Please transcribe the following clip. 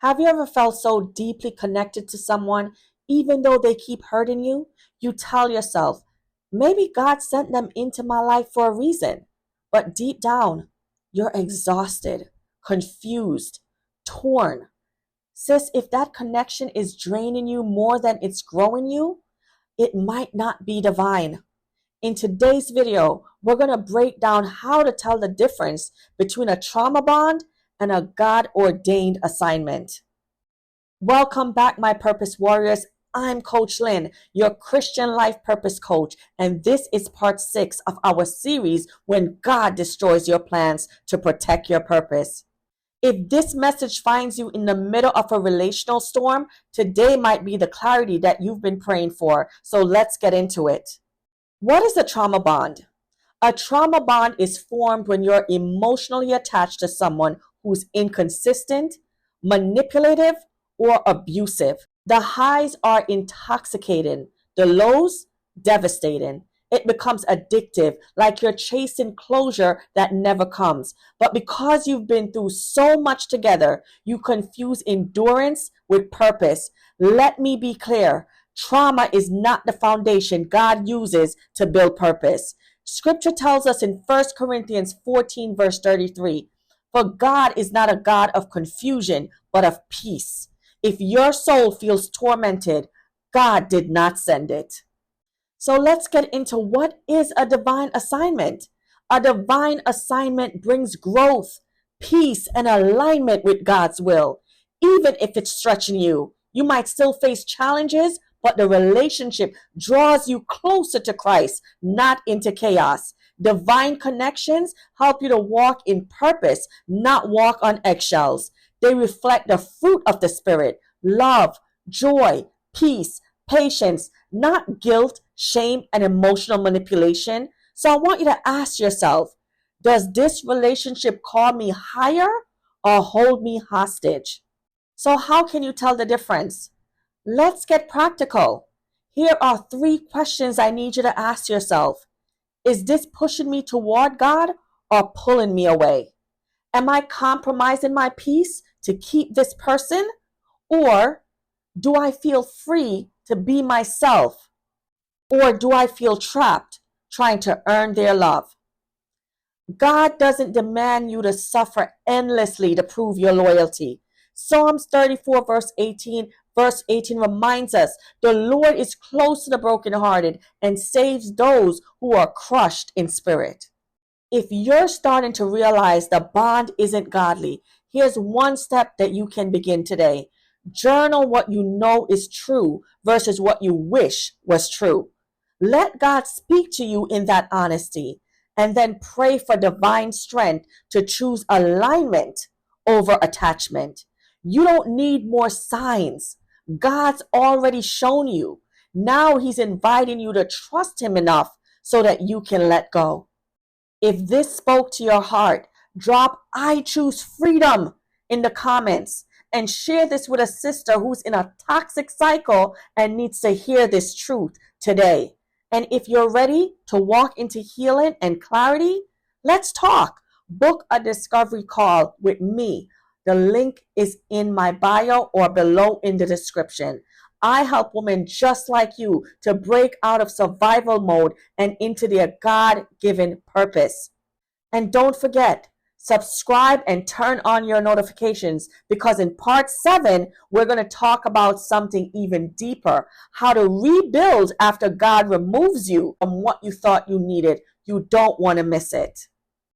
Have you ever felt so deeply connected to someone, even though they keep hurting you? You tell yourself, maybe God sent them into my life for a reason. But deep down, you're exhausted, confused, torn. Sis, if that connection is draining you more than it's growing you, it might not be divine. In today's video, we're going to break down how to tell the difference between a trauma bond and a God-ordained assignment. Welcome back, my purpose warriors. I'm Coach Lynn, your Christian life purpose coach, and this is part 6 of our series, When God Destroys Your Plans to Protect Your Purpose. If this message finds you in the middle of a relational storm, today might be the clarity that you've been praying for. So let's get into it. What is a trauma bond? A trauma bond is formed when you're emotionally attached to someone who's inconsistent, manipulative, or abusive. The highs are intoxicating, the lows devastating. It becomes addictive, like you're chasing closure that never comes. But because you've been through so much together, you confuse endurance with purpose. Let me be clear. Trauma is not the foundation God uses to build purpose. Scripture tells us in 1 Corinthians 14, verse 33, for God is not a God of confusion, but of peace. If your soul feels tormented, God did not send it. So let's get into what is a divine assignment. A divine assignment brings growth, peace, and alignment with God's will. Even if it's stretching you, you might still face challenges, but the relationship draws you closer to Christ, not into chaos. Divine connections help you to walk in purpose, not walk on eggshells. They reflect the fruit of the Spirit: love, joy, peace, patience, not guilt, shame, and emotional manipulation. So I want you to ask yourself, does this relationship call me higher or hold me hostage? So how can you tell the difference? Let's get practical. Here are 3 questions I need you to ask yourself. Is this pushing me toward God or pulling me away? Am I compromising my peace to keep this person? Or do I feel free to be myself? Or do I feel trapped trying to earn their love? God doesn't demand you to suffer endlessly to prove your loyalty. Psalms 34 verse 18 reminds us, the Lord is close to the brokenhearted and saves those who are crushed in spirit. If you're starting to realize the bond isn't godly, here's one step that you can begin today. Journal what you know is true versus what you wish was true. Let God speak to you in that honesty, and then pray for divine strength to choose alignment over attachment. You don't need more signs. God's already shown you. Now He's inviting you to trust Him enough so that you can let go. If this spoke to your heart, drop "I choose freedom" in the comments and share this with a sister who's in a toxic cycle and needs to hear this truth today. And if you're ready to walk into healing and clarity, let's talk. Book a discovery call with me. The link is in my bio or below in the description. I help women just like you to break out of survival mode and into their God-given purpose. And don't forget, subscribe and turn on your notifications, because in part 7, we're going to talk about something even deeper: how to rebuild after God removes you from what you thought you needed. You don't want to miss it.